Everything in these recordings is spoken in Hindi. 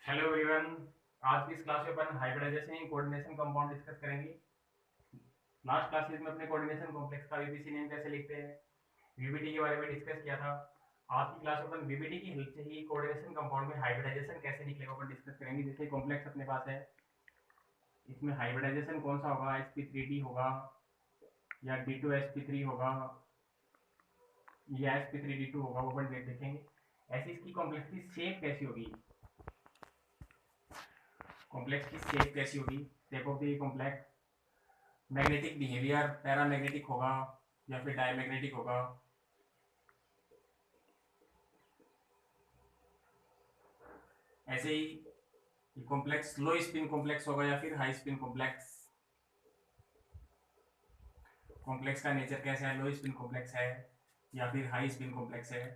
Hello everyone. आज की इस क्लास में अपन hybridization in coordination compound discuss करेंगे। लास्ट क्लासेस में अपने कोऑर्डिनेशन कॉम्प्लेक्स का वीपीसी नेम कैसे लिखते हैं, वीबीटी के बारे में डिस्कस किया था। आज की क्लास में अपन वीबीटी की हेल्प से ही कोऑर्डिनेशन कंपाउंड में हाइब्रिडाइजेशन कैसे निकलेगा अपन डिस्कस करेंगे। जैसे कॉम्प्लेक्स अपने पास है, इसमें हाइब्रिडाइजेशन कौन सा होगा, sp3d होगा या d2sp3 होगा या sp3d2 होगा, वो अपन देखेंगे। ऐसे इसकी कॉम्प्लेक्स की शेप कैसी होगी, कॉम्प्लेक्स की शेप कैसी होगी, shape of the complex. Magnetic behaviour paramagnetic होगा या फिर डायमैग्नेटिक होगा। ऐसे ही कॉम्प्लेक्स लो स्पिन कॉम्प्लेक्स होगा या फिर हाई स्पिन कॉम्प्लेक्स। कॉम्प्लेक्स का नेचर कैसा है, लो स्पिन कॉम्प्लेक्स है या फिर हाई स्पिन कॉम्प्लेक्स है।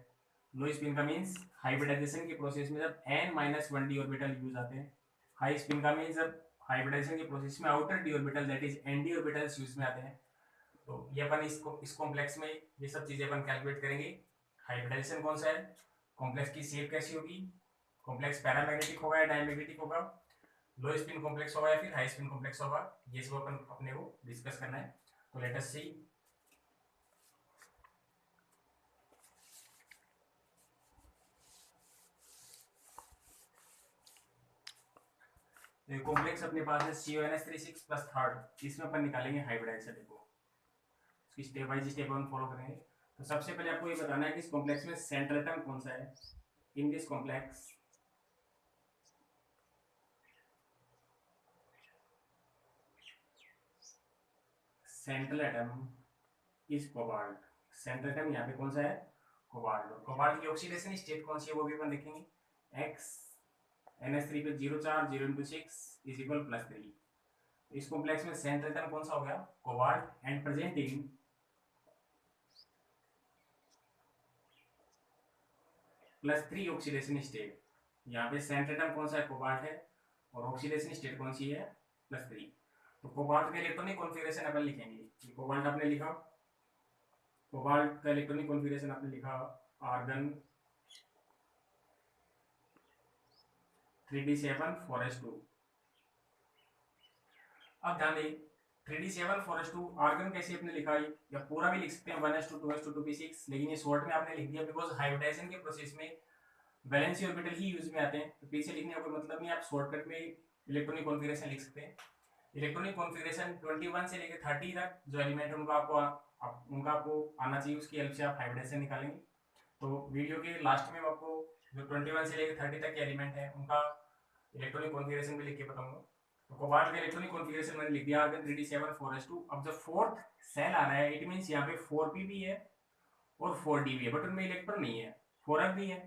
लो स्पिन का मीन्स हाइब्रिडाइजेशन के प्रोसेस में जब n-1d ऑर्बिटल यूज आते हैं। हाई स्पिन का मीन्स जब हाइब्रिडाइजेशन के प्रोसेस में outer D orbital that is nd orbitals use में आते हैं। तो ये अपन इस कॉम्प्लेक्स में ये सब चीजें अपन कैलकुलेट करेंगे। हाइब्रिडाइजेशन कौन सा है, कॉम्प्लेक्स की शेप कैसी होगी, कॉम्प्लेक्स पैरामैग्नेटिक होगा या डायमैग्नेटिक होगा, लो स्पिन कॉम्प्लेक्स होगा या फिर हाई स्पिन कॉम्प्लेक्स होगा, ये सब अपन अपने को डिस्कस करना है। तो लेट अस सी। कॉम्प्लेक्स अपने पास है CONH36 प्लस थर्ड, इसमें अपन निकालेंगे हाइब्रिडाइजेशन। देखो इसकी step by step upon follow करेंगे। तो सबसे पहले आपको ये बताना है कि इस कॉम्प्लेक्स में सेंट्रल एटम कौन सा है। In this complex central atom is cobalt. Central atom यहाँ पे कौन सा है, कोबाल्ट। और कोबाल्ट की ऑक्सीडेशन स्टेट कौन सी है वो भी अपन देखेंगे। X NH3 पे 0 चार्ज 0 इंटू 6 इज इक्वल +3। इस कॉम्प्लेक्स में सेंट्रल एटम कौन सा हो गया, cobalt, and presenting +3 oxidation state. यहाँ पे सेंट्रल एटम कौन सा है, कोबाल्ट है, और ऑक्सीडेशन स्टेट कौन सी है, +3। तो कोबाल्ट का इलेक्ट्रॉनिक कॉन्फ़िगरेशन अपन लिखेंगे। कोबाल्ट आपने लिखा, कोबाल्ट का इलेक्ट्रॉनिक कॉन्फ़िगरेशन आपने लिखा आर्गन 3d7 4s2। अब ध्यान दें 3d7 4s2 आर्गन कैसे आपने लिखा है, या पूरा भी लिख सकते हैं 1s2 2s2 2p6, लेकिन ये शॉर्ट में आपने लिख दिया बिकॉज हाइब्रिडाइजेशन के प्रोसेस में वैलेंसी ऑर्बिटल ही यूज में आते हैं। तो पीछे लिखने का कोई मतलब नहीं, आप शॉर्टकट में इलेक्ट्रॉनिक कॉन्फ़िगरेशन लिख सकते हैं। इलेक्ट्रॉनिक कॉन्फ़िगरेशन 21 से लेकर 30 तक जो एलिमेंट है उनका आपको आना चाहिए, उसकी हेल्प से आप हाइब्रिडेशन निकालेंगे। तो वीडियो के लास्ट में आपको जो 21 से लेकर 30 तक के एलिमेंट है उनका इलेक्ट्रॉनिक कॉन्फ़िगरेशन भी लिख के बताऊंगा। तो कोबाल्ट का इलेक्ट्रॉनिक कॉन्फ़िगरेशन मैंने लिख दिया आर्गन 3d7 4s2। अब जब फोर्थ सेल आ रहा है इट मीन्स यहाँ पे 4p भी है और 4d भी है, बट उनमें इलेक्ट्रॉन नहीं है, 4f भी है।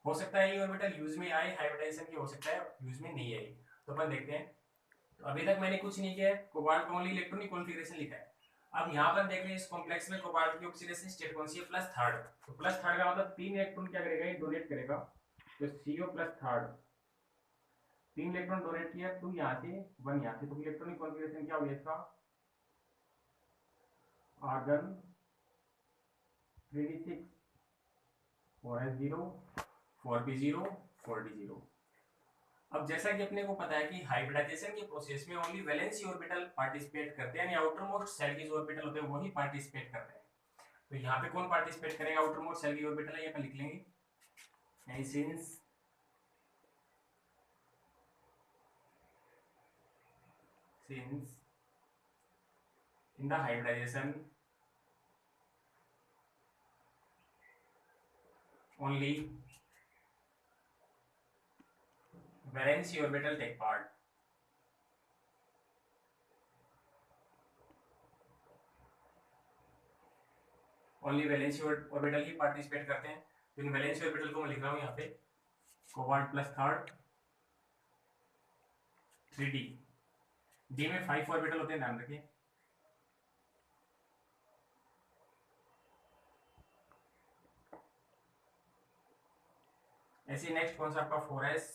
हो सकता है ये ऑर्बिटल यूज में आए हाइब्रिडाइजेशन की, हो सकता है यूज में नहीं आई। तो अपन देखते हैं। तो अभी तक मैंने कुछ नहीं किया है, कोबाल्ट का ओनली इलेक्ट्रॉनिक कॉन्फ़िगरेशन लिखा है। अब यहाँ पर देख रहे हैं इस कॉम्प्लेक्स में कोबाल्ट की ऑक्सीडेशन स्टेट कौन सी है, +3। तो +3 का मतलब 3 इलेक्ट्रॉन क्या करेगा, ये डोनेट करेगा। तो CO+3 3 इलेक्ट्रॉन डोनेट किया, 2 यहाँ से 1 यहाँ से। तो इलेक्ट्रॉनिक कॉन्फ़िगरेशन क्या हो गया इसका, argon 3d6 4s0 4p0 4d0। अब जैसा कि अपने को पता है कि हाइब्रिडाइजेशन के प्रोसेस में ओनली वैलेंसी ऑर्बिटल पार्टिसिपेट करते हैं, यानी आउटर मोस्ट सेल के जो ऑर्बिटल होते हैं वही पार्टिसिपेट करते हैं। तो यहाँ पे कौन पार्टिसिपेट करेगा, आउटर मोस्ट सेल की ऑर्बिटल है, ये अपन लिख लेंगे। Since since in the hybridization only valency orbital take part. Only valency orbital ही पार्टिसिपेट करते हैं। तो इन वैलेंसी ऑर्बिटल को मैं लिख रहा हूँ यहाँ पे कोबाल्ट +3 3d। डी में 5 ऑर्बिटल होते हैं, ध्यान रखिए। ऐसे नेक्स्ट कौन सा आपका 4s,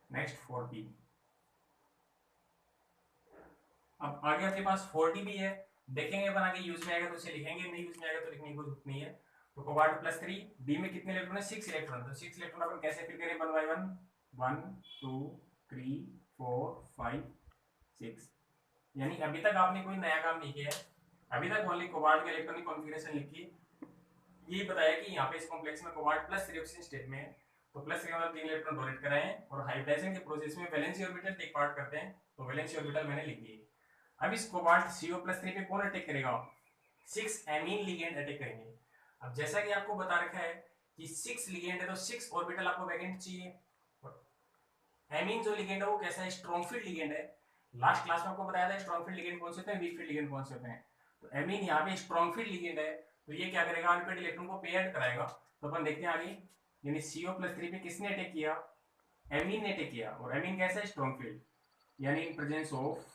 नेक्स्ट 4p। अब आगे आपके पास 4d भी है, देखेंगे अपन आगे यूज में आएगा तो उसे लिखेंगे, नहीं यूज में आएगा तो लिखने की कोई जरूरत नहीं है। तो कोबाल्ट +3, बी में कितने इलेक्ट्रॉन है 6 इलेक्ट्रॉन, तो 6 इलेक्ट्रॉन अपन कैसे फिल करें 1 बाय 1, 1 2 3 4 5 6। यानी अभी तक आपने कोई नया काम नहीं किया है, अभी तक ओनली कोबाल्ट के इलेक्ट्रॉनिक कॉन्फ़िगरेशन लिखी, ये बताया कि यहाँ पे इस कॉम्प्लेक्स में कोबाल्ट +3 ऑक्सीजन स्टेट में है, तो +3 मतलब 3 इलेक्ट्रॉन डोनेट कराए हैं और हाइब्रिडाइजेशन के प्रोसेस में वैलेंसी ऑर्बिटल टेक पार्ट करते हैं, तो वैलेंसी ऑर्बिटल मैंने लिख दिए। अब इस कोबाल्ट CO+3 पे कौन अटैक करेगा, 6 एमीन लिगेंड अटैक करेंगे। अब जैसा कि आपको बता रखा है कि 6 लिगेंड है तो 6 ऑर्बिटल आपको वैकेंट चाहिए। एमीन जो लिगेंड है वो कैसा है, स्ट्रॉन्ग फील्ड लिगेंड है। लास्ट क्लास में आपको बताया था स्ट्रॉन्ग फील्ड लिगेंड कौन से होते हैं, वीक फील्ड लिगेंड कौन से होते हैं। तो एमीन यहाँ पे स्ट्रॉन्ग फील्ड लिगेंड है, तो ये क्या करेगा, अनपेड इलेक्ट्रॉन को पेयर्ड कराएगा। तो अपन देखते हैं आगे, यानी CO+3 पे किसने अटैक किया, एमीन ने अटैक किया, और एमीन कैसा है स्ट्रॉन्ग फील्ड, यानी in presence of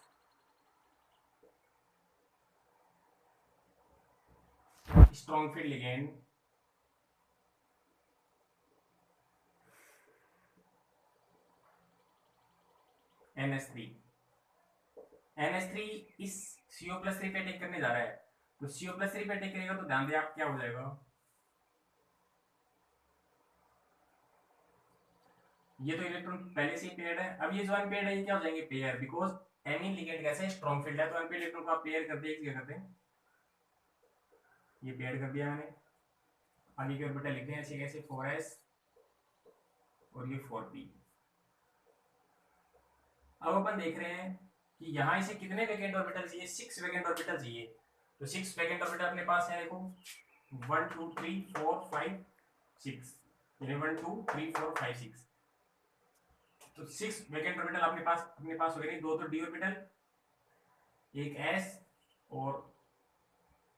strong field ligand NH3 इस CO+3 पे अटैक करने जा रहा है, तो CO+3 पे अटैक करेगा तो ध्यान दे आप क्या हो जाएगा, ये तो इलेक्ट्रॉन पहले से ही पेयर्ड है, अब ये जो अनपेयर्ड है ये क्या हो जाएंगे पेयर, बिकॉज एमीन लिगेंड कैसे है स्ट्रॉन्ग फील्ड है, तो अनपेयर्ड इलेक्ट्रॉन को आप पेयर कर दिए, क्या करते हैं ये पेयर कर दिया मैंने। आगे के ऑर्बिटल लिखते हैं ऐसे कैसे 4s और ये 4p। अब अपन देख रहे हैं कि यहाँ इसे कितने वैकेंट ऑर्बिटल चाहिए, 6 वैकेंट ऑर्बिटल चाहिए, तो 6 वैकेंट ऑर्बिटल अपने पास है, देखो 1 2 3 4 5 6, यानी 1 2 3 4 5 6, तो 6 वैकेंट ऑर्बिटल अपने पास हो गए, दो तो d ऑर्बिटल, एक s और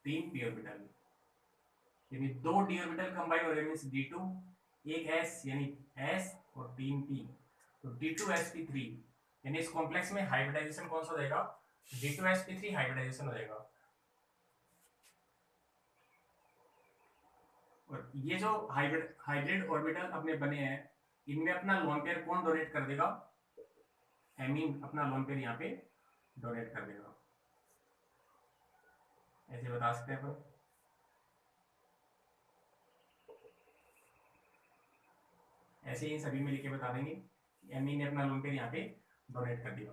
3 p ऑर्बिटल, यानी 2 d ऑर्बिटल कंबाइन हो रहे मींस d2, एक s यानी s और 3 p, तो d2sp3, यानी इस कॉम्प्लेक्स में हाइब्रिडाइजेशन कौन सा हो जाएगा, d2sp3 हाइब्रिडाइजेशन हो जाएगा। और ये जो हाइब्रिड ऑर्बिटल अपने बने हैं, इनमें अपना लोन पेयर कौन डोनेट कर देगा, एमीन अपना लोन पेयर यहाँ पे डोनेट कर देगा, ऐसे बता सकते हैं अपन। ऐसे ही सभी में लिखे बता देंगे, एमीन ने अपना लोन पेयर यहाँ पे डोनेट कर दिया।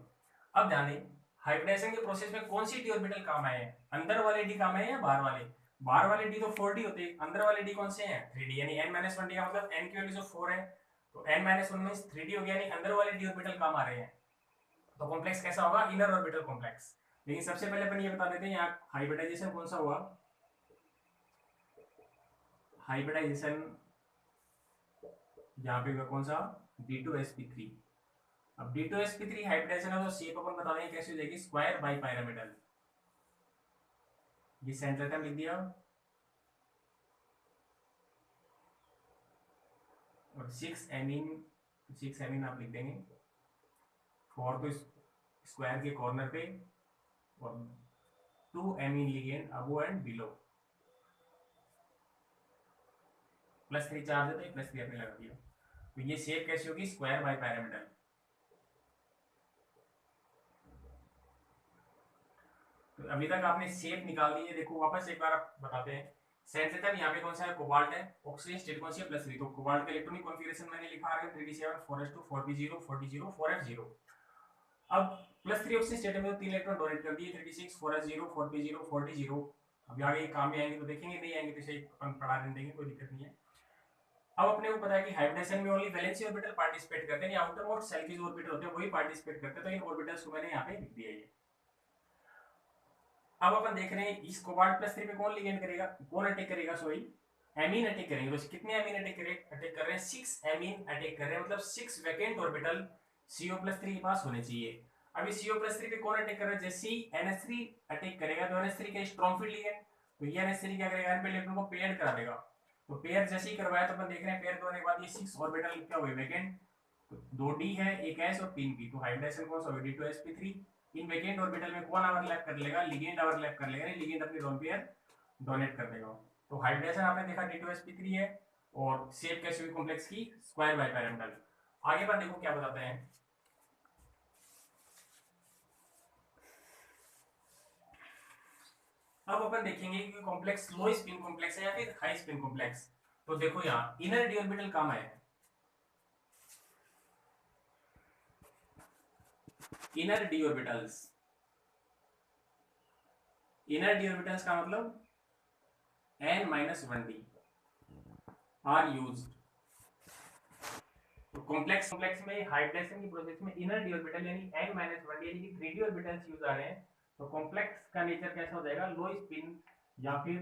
अब ध्यान दें हाइब्रिडाइजेशन के प्रोसेस में कौन सी डी ऑर्बिटल काम आए हैं, अंदर वाले डी काम आए या बाहर वाले, बाहर वाले डी तो 4d होते हैं, अंदर वाले डी कौन से हैं 3d, यानी n-1d का मतलब n की वैल्यू जो 4 है, तो n-1 मींस 3d हो गया, यानी अंदर वाले डी ऑर्बिटल काम आ रहे हैं, तो कॉम्प्लेक्स कैसा होगा इनर ऑर्बिटल कॉम्प्लेक्स। लेकिन सबसे पहले अपन ये बता देते हैं यहाँ हाइब्रिडाइजेशन कौन सा हुआ, हाइब्रिडाइजेशन यहाँ पे कौन सा d2sp3। अब d2sp3 हाइब्रिडाइजेशन है तो शेप अपन बता देंगे कैसे हो जाएगी, स्क्वायर बाई पिरामिडल, ये सेंटर टर्म लिख दिया, और 6 एमीन आप लिख देंगे, 4 तो स्क्वायर के कॉर्नर पे, और 2 amine ligand above and below, +3 charge है तो +3 आपने लगा दिया, तो ये शेप कैसी होगी स्क्वायर बाय पिरामिडल। तो अभी तक आपने शेप निकाल दी है, देखो वापस एक बार आप बताते हैं, सेंटर यहाँ पे कौन सा है कोबाल्ट है, ऑक्सीजन स्टेट कौन सी है +3, तो कोबाल्ट का इलेक्ट्रॉनिक कॉन्फ़िगरेशन मैंने लिखा है 3d7 4s2 4p0 4d0 4f0। अब +3 ऑक्सीजन स्टेट में तो 3 इलेक्ट्रॉन डोनेट कर दिए 36 4s0 4p0 4d0। अभी आगे काम में आएंगे तो देखेंगे, नहीं आएंगे तो इसे अपन पढ़ा देंगे, कोई दिक्कत नहीं है। अब अपने को पता है कि हाइब्रिडाइजेशन में ओनली वैलेंसी ऑर्बिटल पार्टिसिपेट करते हैं, आउटर मोस्ट शेल के जो ऑर्बिटल होते हैं वही पार्टिसिपेट करते हैं, तो इन ऑर्बिटल्स को मैंने यहाँ पे लिख दिया है। अब अपन देख रहे हैं इस कोबाल्ट +3 पे कौन लिगेंड करेगा, कौन अटैक करेगा, सॉरी एमीन अटैक करेंगे, तो कितने एमीन अटैक कर रहे हैं 6 एमीन अटैक कर रहे हैं, मतलब 6 वैकेंट ऑर्बिटल CO+3 के पास होने चाहिए। अभी CO+3 पे कौन अटैक कर रहा है, जैसे ही NH3 अटैक करेगा तो NH3 का स्ट्रॉन्ग फील्ड लिगेंड, तो ये NH3 क्या करेगा, एन पे इलेक्ट्रॉन को पेयर करा देगा, तो पेयर जैसे ही करवाया तो अपन देख रहे हैं पेयर करने के बाद ये 6 ऑर्बिटल क्या हुए वैकेंट, तो 2d है, एक s और 3p, तो हाइब्रिडाइजेशन कौन सा होगा d2sp3। इन वैकेंट ऑर्बिटल में कौन ओवरलैप कर लेगा, लिगेंड ओवरलैप कर लेगा, लिगेंड अपनी लोन पेयर डोनेट कर देगा। तो हाइब्रिडेशन आपने देखा d2sp3 है, और शेप कैसी हुई कॉम्प्लेक्स की स्क्वायर बाय पिरामिडल। आगे पर देखो क्या बताते हैं, अब अपन देखेंगे कि कॉम्प्लेक्स लो स्पिन कॉम्प्लेक्स है या फिर हाई स्पिन कॉम्प्लेक्स। तो देखो यहाँ इनर डी ऑर्बिटल कम है, inner D orbitals, inner D orbitals का मतलब n-1d आर यूज्ड। तो कॉम्प्लेक्स में हाइब्रिडेशन की प्रोसेस में इनर डी ऑर्बिटल यानी n-1d यानी कि 3d ऑर्बिटल्स यूज आ रहे हैं। तो कॉम्प्लेक्स का नेचर कैसा हो जाएगा, लो स्पिन या फिर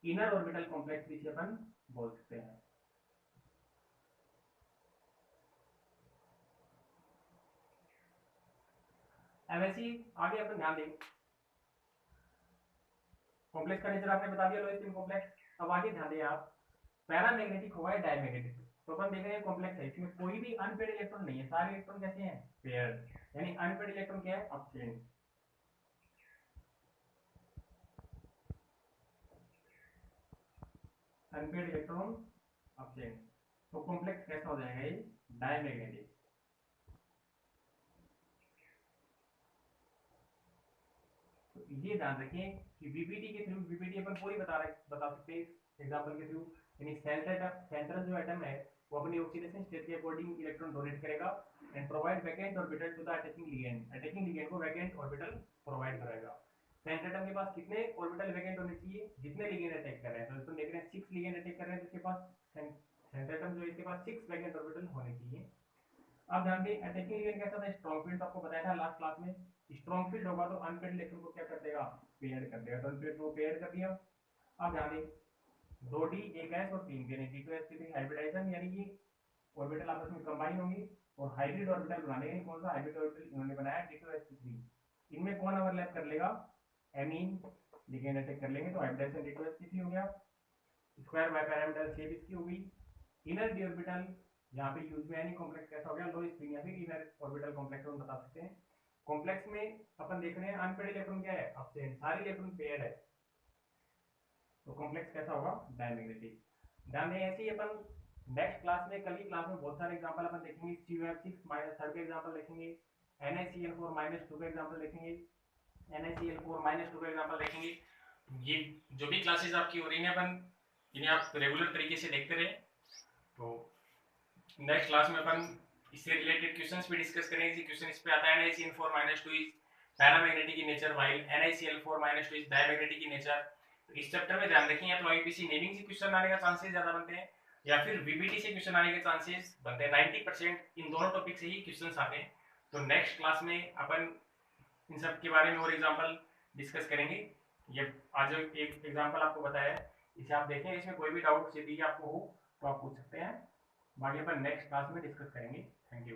इनर ऑर्बिटल कॉम्प्लेक्स जिसे अपन बोल सकते हैं। अब ऐसे ही आगे अपन ध्यान दें, कॉम्प्लेक्स का नेचर आपने बता दिया लो स्पिन कॉम्प्लेक्स। अब आगे ध्यान दें आप, पैरामैग्नेटिक होगा या डायमैग्नेटिक। तो अपन देख रहे हैं कॉम्प्लेक्स है, इसमें कोई भी अनपेड इलेक्ट्रॉन नहीं है, सारे इलेक्ट्रॉन कैसे हैं, पेयर्ड। यानी अनपेड इलेक्ट्रॉन क्या है, अपचेन। Unpaired electron अपचेन। तो कॉम्प्लेक्स कैसा हो जाएगा, ये डायमैग्नेटिक। तो ये ध्यान रखिए कि बीपीटी के थ्रू, बीपीटी अपन पूरी बता सकते हैं एग्जांपल के थ्रू। यानी सेंट्रल जो एटम है वो अपनी ऑक्सीडेशन स्टेट के अकॉर्डिंग इलेक्ट्रॉन डोनेट करेगा and provide vacant orbital to the attaching ligand. Attaching ligand को वैकेंट ऑर्बिटल प्रोवाइड करेगा। सेंट्रल एटम के पास कितने ऑर्बिटल वैकेंट होने चाहिए, जितने लिगेंड अटैक कर रहे हैं। तो देख रहे हैं 6 लिगेंड अटैक कर रहे हैं, तो इसके पास सेंट्रल एटम जो इसके पास 6 वैकेंट ऑर्बिटल होने चाहिए। अब ध्यान दें अटैकिंग लिगेंड कैसा था, स्ट्रॉन्ग फील्ड आपको बताया था लास्ट क्लास में। स्ट्रॉन्ग फील्ड होगा तो अनपेड इलेक्ट्रॉन को क्या कर देगा, पेयर कर देगा। तो अनपेड को पेयर कर दिया। अब ध्यान दें 2d एक s और 3 यानी d2s3 हाइब्रिडाइजेशन, यानी कि ऑर्बिटल आपस में कंबाइन होंगी और हाइब्रिड ऑर्बिटल बनाने हैं। कौन सा हाइब्रिड ऑर्बिटल इन्होंने बनाया, d2s3। इनमें कौन ओवरलैप कर लेगा, एमीन लिगेंड अटैक कर लेंगे, तो हाइब्रिडाइजेशन d2s3 हो गया। स्क्वायर बाय पैरामीटर शेप इसकी हो गई। इनर डी ऑर्बिटल यहाँ पे यूज में यानी कॉम्प्लेक्स कैसा हो गया, लो स्पिन या फिर इनर ऑर्बिटल कॉम्प्लेक्स हम बता सकते हैं। कॉम्प्लेक्स में अपन देख रहे हैं अनपेड इलेक्ट्रॉन क्या है, अपचेन, सारे इलेक्ट्रॉन पेयर्ड है। तो कॉम्प्लेक्स कैसा होगा, डायमैग्नेटिक। ध्यान दें ऐसे ही अपन नेक्स्ट क्लास में, कल की क्लास में बहुत सारे एग्जांपल अपन देखेंगे। CuF6 -3 के एग्जांपल देखेंगे, NaCl4 -2 के एग्जांपल देखेंगे, NaCl4 -2 के एग्जांपल देखेंगे। ये जो भी क्लासेस आपकी हो रही हैं अपन इन्हें आप रेगुलर तरीके से देखते रहे। तो नेक्स्ट क्लास में अपन इससे रिलेटेड क्वेश्चंस भी डिस्कस करेंगे। इसी क्वेश्चन इस पे आता है NaCl4 -2 is paramagnetic in nature while NaCl4 -2 is diamagnetic in nature. तो इस चैप्टर में ध्यान रखें, या तो आईपीसी नेमिंग से क्वेश्चन आने का चांसेस ज्यादा बनते हैं या फिर वीबीटी से क्वेश्चन आने के चांसेस बनते हैं। 90% इन दोनों टॉपिक से ही क्वेश्चंस आते हैं। तो नेक्स्ट क्लास में अपन इन सब के बारे में और एग्जांपल डिस्कस करेंगे। ये आज एक एग्जांपल आपको बताया है, इसे आप देखें, इसमें कोई भी डाउट यदि आपको हो तो आप पूछ सकते हैं। बाकी अपन नेक्स्ट क्लास में डिस्कस करेंगे। Thank you.